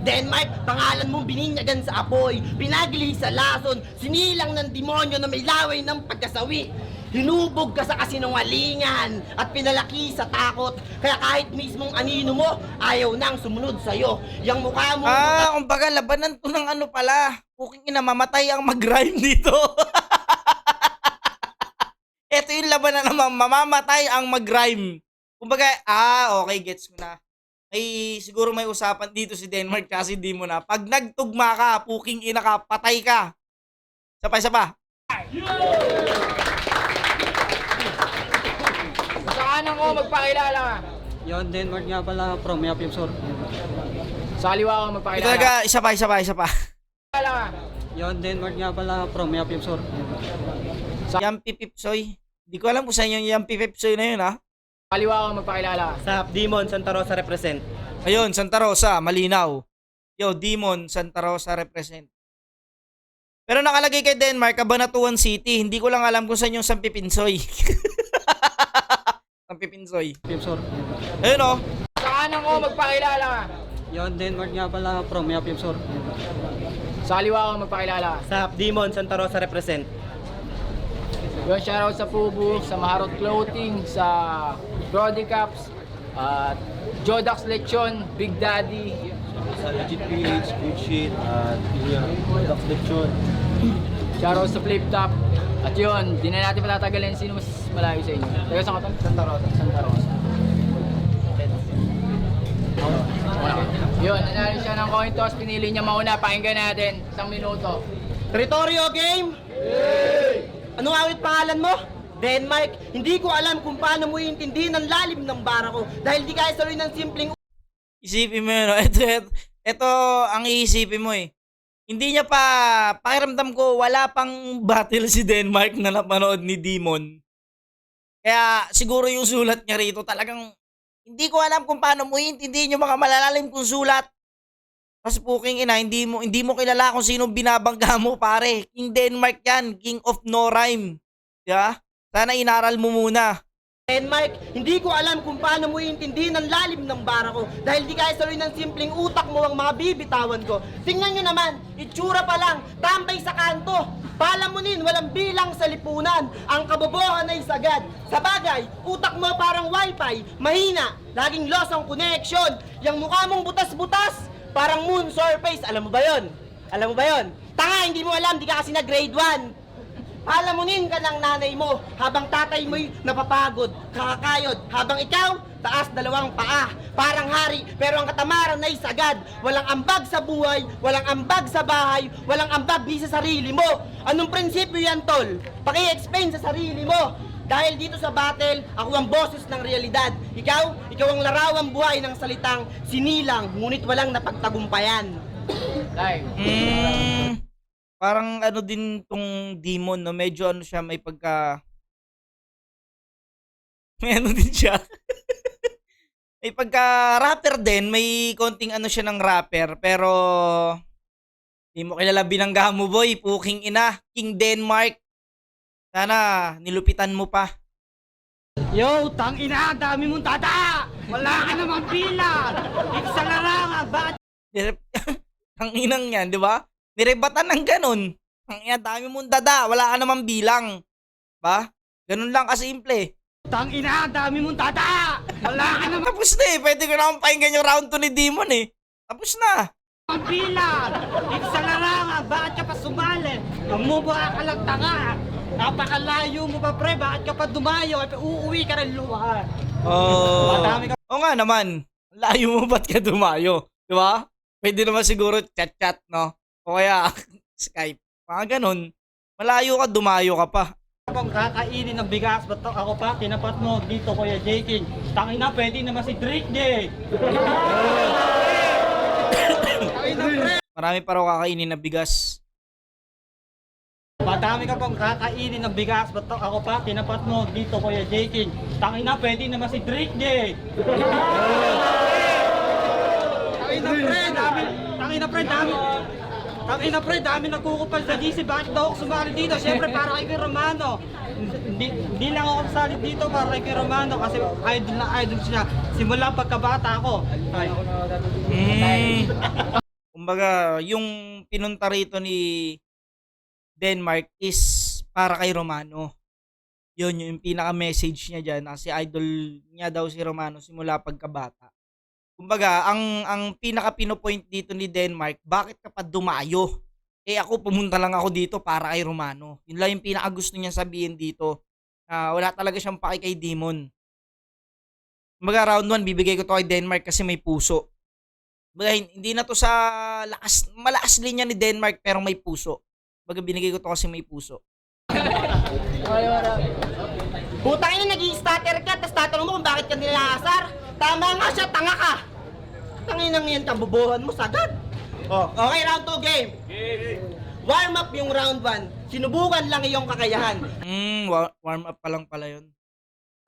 Denmark, pangalan mong bininyagan sa apoy, pinagli sa lason, sinilang ng demonyo na may laway ng pagkasawi. Hinubog ka sa kasinungalingan at pinalaki sa takot. Kaya kahit mismong anino mo, ayaw nang sumunod sa'yo. Yang mukha mo... Kumbaga, labanan to ng ano pala. Puking ina, mamatay ang mag-rhyme dito. Ito yung labanan naman, mamamatay ang mag-rhyme. Kumbaga, okay, gets ko na. Ay, siguro may usapan dito si Denmark kasi di mo na. Pag nagtugma ka, puking ina ka, patay ka. Isa pa. Saan ako magpakilala ka? Yon, Denmark nga pala, from Yapim Sur. Sa kaliwa ako Ito magpakilala. talaga, isa pa. Pakilala ka? Yon, Denmark nga pala, from Yapim Sur. Yampi Pipsoy. Hindi ko alam kung saan yung Yampi Pipsoy na yun, ha? Sa kaliwa ako magpakilala. Sa Demon, Santa Rosa represent. Ayun, Santa Rosa, malinaw. Yo, Demon, Santa Rosa represent. Pero nakalagay kay Denmark, Cabanatuan City. Hindi ko lang alam kung saan yung Sampi Pinsoy. Sampi Pinsoy. Yapim Sur. Ayun, oh. Saan ako magpakilala ka? Yon, Denmark nga pala, from Yapim Sur. Sa kaliwa ako magpakilala. Sa Demon, Santa Rosa represent. Yun, shoutout sa Fubu, sa Maharot Clothing, sa Brody Caps, at Jodax Lechon, Big Daddy, Sa Legit PH, Good Shit, at Docs Lechon. shoutout sa Flip Top. At yun, di na natin patatagalin sino mas malayo sa inyo. Taga saan ka to? Santa Rosa. Santa Rosa. Yun, nanalo siya ng coin toss, pinili niya mauna, pakinggan natin, 1 minuto. Territorio game? Anong awit pangalan mo? Denmark, hindi ko alam kung paano mo iintindihin ang lalim ng bara ko dahil di kaya saluin ng simpleng Isipin mo yun, no? Ito ang iisipin mo eh. Hindi niya pa, pakiramdam ko, wala pang battle si Denmark na napanood ni Demon. Kaya siguro yung sulat niya rito talagang, hindi ko alam kung paano mo iintindihin yung mga malalalim kong sulat. Kasi puking ina, hindi mo kilala kung sino binabangga mo, pare. King Denmark yan, King of No Rhyme. Diba? Sana inaral mo muna. Denmark, hindi ko alam kung paano mo iintindihin ang lalim ng bara ko dahil di kaya saluin ng simpleng utak mo ang mga bibitawan ko. Tingnan nyo naman, itsura pa lang, tambay sa kanto. Palamunin, walang bilang sa lipunan. Ang kabobohan ay sagad. Sa bagay, utak mo parang wifi, mahina, laging lost ang connection. Yang mukha mong butas-butas, parang moon surface. Alam mo ba yon? Alam mo ba yon? Tanga, hindi mo alam, di ka kasi na grade 1. Palamunin ka ng nanay mo habang tatay mo'y napapagod, kakakayod, habang ikaw, taas 2 paa. Parang hari, pero ang katamaran ay sagad. Walang ambag sa buhay, walang ambag sa bahay, walang ambag ni sa sarili mo. Anong prinsipyo yan, tol? Paki-explain sa sarili mo. Dahil dito sa battle, ako ang boses ng realidad. Ikaw ang larawang buhay ng salitang sinilang, ngunit walang napagtagumpayan. Live. Parang ano din tong Demon, no? Medyo ano siya, may pagka... May ano din siya. May pagka rapper din, may konting ano siya ng rapper, pero... Hindi mo kilala binangga mo, boy. Puking ina, King Denmark. Sana, nilupitan mo pa. Yo, tang ina, dami mong tata! Wala ka namang bilang! Isa larangan, bakit? Ang inang yan, di ba? Nirebatan ng ganun. Ang ina, dami mong dada, wala ka namang bilang. Ba? Ganun lang kasimple. Tang ina, dami mong tata! Wala ka namang Tapos na eh. Pwede ko naman pakinggan yung round 2 ni Demon eh. Tapos na. bilang! Isa larangan, bakit ka pa sumali? Ang mubura ka lang tanga! Napakalayo mo pa, pre, bakit ka pa dumayo? Uuwi ka rin luha. Madami ka. Oo nga naman. Layo mo ba't ka dumayo? Di ba? Pwede naman siguro chat-chat, no? O kaya Skype. Mga ganun. Malayo ka, dumayo ka pa. Kung kakainin ng bigas, ba't ako pa, tinapat mo dito, Kuya J. King. Tangin na, pwede naman si Drake J. Marami pa raw kakainin na bigas. Madami ka pang kakainin ng bigas, ba't ako pa, tinapat mo dito, Kuya J. King. Tangin na, pwede naman si Drake J. Tangin na pre, dami nagkukupal sa GC. Bakit daw ako sumali dito? Siyempre para kay Kuya Romano. Hindi lang ako sali dito para kay Kuya Romano kasi idol na idol siya. Simula pagkabata ako. Ay. Kumbaga, yung pinunta rito ni Denmark is para kay Romano. Yun yung pinaka-message niya dyan kasi idol niya daw si Romano simula pagkabata. Kumbaga, ang pinaka-pinopoint dito ni Denmark, bakit ka pa dumayo? Eh ako, pumunta lang ako dito para kay Romano. Yun lang yung pinaka-gusto niya sabihin dito. Wala talaga siyang paki kay Demon. Kumbaga, round 1, bibigay ko to kay Denmark kasi may puso. Kumbaga, hindi na to sa malakas linya ni Denmark pero may puso. Kumbaga, binigay ko to kasi may puso. Putang ina, nag-i-stutter ka, tapos tatanong mo kung bakit ka nilaasar. Tama nga siya, tanga ka. Tanginang yan, kabubuhan mo, sagad. Oh, okay, round 2 game. Warm up yung round 1. Sinubukan lang iyong kakayahan. Warm up pa lang pala yun.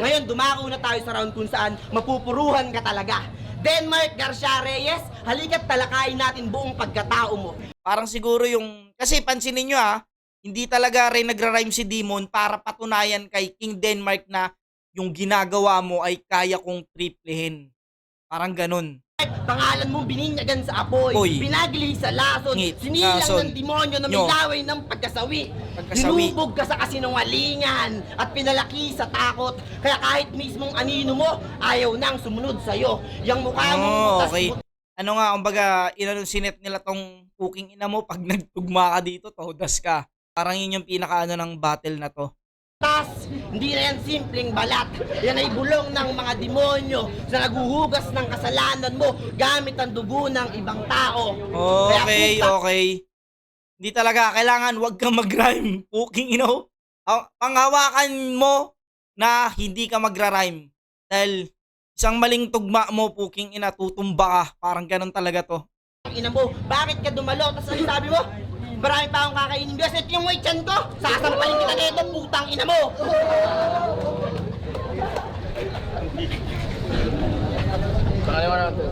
Ngayon, dumako na tayo sa round kung saan mapupuruhan ka talaga. Denmark Garcia Reyes, halika't talakayin natin buong pagkatao mo. Parang siguro yung, kasi pansinin nyo hindi talaga rin nagra-rhyme si Demon para patunayan kay King Denmark na yung ginagawa mo ay kaya kong triplehin. Parang ganun. Pangalan mong bininyagan sa apoy, Apoy. pinagli sa lason, Ngit, sinilang lason, ng demonyo na may nyo. laway ng pagkasawi. Pagkasawi. Dinubog ka sa kasinungalingan at pinalaki sa takot. Kaya kahit mismong anino mo, ayaw nang sumunod sa'yo. Yang mukha mong butas Okay. Ano nga, kumbaga, sinet nila tong puking ina mo pag nagtugma ka dito, todas ka. Parang yun yung pinakaano ng battle na to. butas. Hindi na yan simpleng balat. Yan ay bulong ng mga demonyo na naguhugas ng kasalanan mo gamit ang dugo ng ibang tao. Okay, okay. Hindi talaga, kailangan wag kang mag-rhyme. Puking ino. Panghawakan mo na hindi ka magra-rhyme. Dahil isang maling tugma mo, puking ina, tutumba ka. Parang ganun talaga to. Ang ina mo, bakit ka dumalo? Tapos ang sabi mo, marami pa akong kakainin. Kasi ito yung weight chan ko. Sasampalin kita nito, putang ina mo. Sa kaliwa na ito.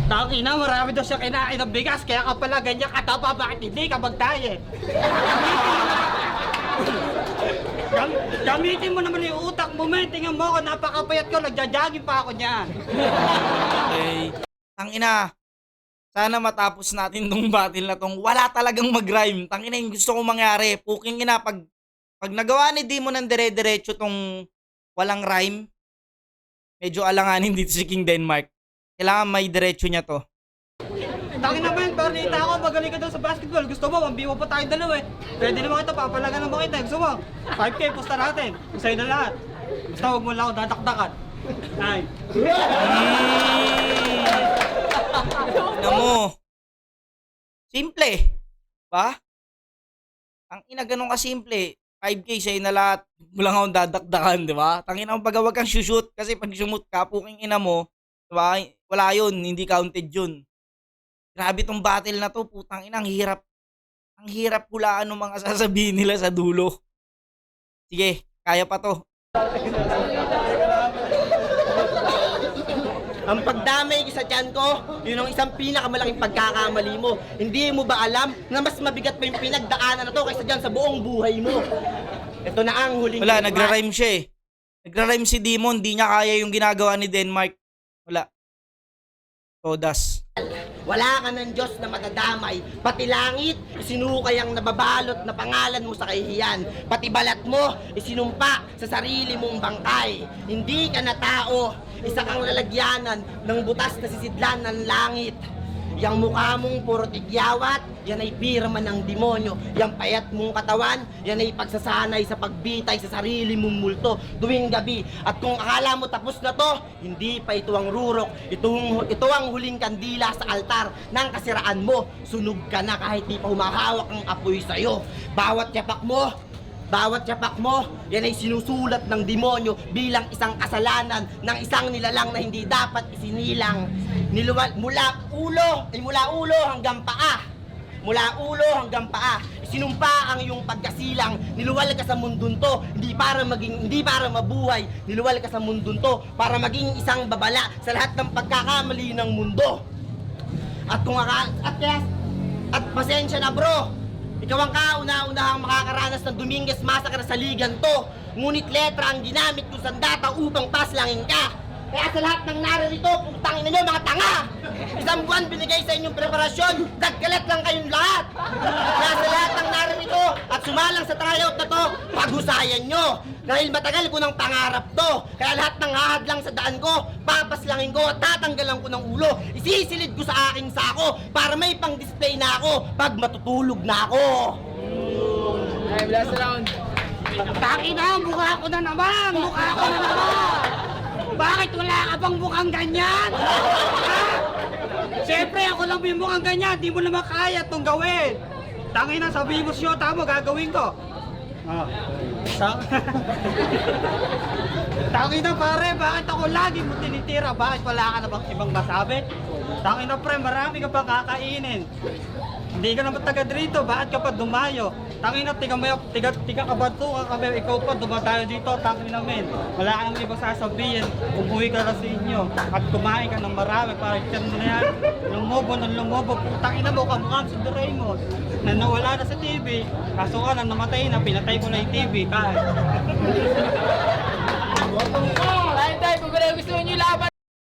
Tangina, marami daw siya kinain ng bigas, kaya ka pala ganyan katapa, bakit hindi ka mag-diet? Gamitin mo naman yung utak mo, men. Tingnan mo ako, napakapayat ko, nagja-jogging pa ako niyan. Okay. Tangina. Sana matapos natin tong battle na tong wala talagang mag-rhyme. Tangina yung gusto kong mangyari. Puking ina, pag nagawa ni Demon ng dire-diretso tong walang rhyme, medyo alanganin dito si King Denmark. Kailangan may diretso niya to. Tangina, men, parlita ako, magaling ka daw sa basketball. Gusto mo, mambiwa pa tayo dalawa eh. Pwede naman kita, papalagan naman kita. Gusto mo, 5K, pusta natin. Sa'yo na lahat. Basta huwag mo lang ako dadakdakan. Ay. Tignan mo. Simple. Ba? Ang ina ganun ka simple. 5K sa'yo na lahat. Wala nga akong dadakdakan, di ba? Tangina mo pag wag kang shoot kasi pag sumut ka, puking ina mo, di ba? Wala yun, hindi counted yun. Grabe tong battle na to, putang ina, ang hirap. Ang hirap hulaan ng mga sasabihin nila sa dulo. Sige, kaya pa to. Ang pagdamay sa tiyan ko, yun ang isang pinakamalaking pagkakamali mo. Hindi mo ba alam na mas mabigat pa yung pinagdaanan na to kaysa dyan sa buong buhay mo? Ito na ang huling... Wala, nagra-rhyme siya eh. Nagra-rhyme si Demon, di niya kaya yung ginagawa ni Denmark. Wala. Todas. Wala ka ng Diyos na madadamay. Pati langit, isinukay ang nababalot na pangalan mo sa kahihiyan. Pati balat mo, isinumpa sa sarili mong bangkay. Hindi ka na tao, isa kang lalagyanan ng butas na sisidlan ng langit. Yang mukha mong puro tigyawat, yan ay pirma ng demonyo. Yang payat mong katawan, yan ay pagsasanay sa pagbitay sa sarili mong multo tuwing gabi. At kung akala mo tapos na to, hindi pa ito ang rurok. Ito ang huling kandila sa altar ng kasiraan mo. Sunog ka na kahit di pa humahawak ang apoy sa'yo. Bawat yapak mo, yan ay sinusulat ng demonyo bilang isang kasalanan ng isang nilalang na hindi dapat isinilang. Mula ulo hanggang paa. Mula ulo hanggang paa. Isinumpa ang iyong pagkasilang. Niluwal ka sa mundong to, hindi para mabuhay. Niluwal ka sa mundong to para maging isang babala sa lahat ng pagkakamali ng mundo. At pasensya na bro. Ikaw ang kauna-unahang makakaranas ng Dominguez Massacre sa ligan to. Ngunit letra ang ginamit ko sandata upang paslangin ka. Kaya sa lahat ng naririto, putang ina nyo, mga tanga! Isang buwan binigay sa inyong preparasyon, dagkalat lang kayong lahat! Kaya sa lahat ng naririto at sumalang sa tryout na to, paghusayan nyo! Dahil matagal ko ng pangarap to, kaya lahat ng hahadlang sa daan ko, papaslangin ko at tatanggalan ko ng ulo. Isisilid ko sa aking sako para may pang-display na ako pag matutulog na ako. Okay, last round. Taki na, mukha ko na naman! Mukha ko na naman! Bakit wala ka bang mukhang ganyan? Ha? Siyempre, ako lang may mukhang ganyan. Di mo naman kaya itong gawin. Tangin na, sabihin mo siya, tama, gagawin ko. Ah. Tangin na pare, bakit ako lagi mo tinitira? Bakit wala ka na bang ibang masabi? Tangin na pre, marami ka pa kakainin. Hindi ka naman taga dito, bakit ka pa dumayo? Tangin na, tiga kabanto ka kami, ikaw pa, dumatayo dito, tangin na men. Wala ka nang ibang sasabihin, umuwi ka na sa inyo at kumain ka ng marami para tiyan mo na yan. Lumobo, tangin na mo, kamukha si Doraemon na nawala na sa TV, kaso ka na namatay na, pinatay ko na yung TV, kahit. Kain tayo, kung gusto nyo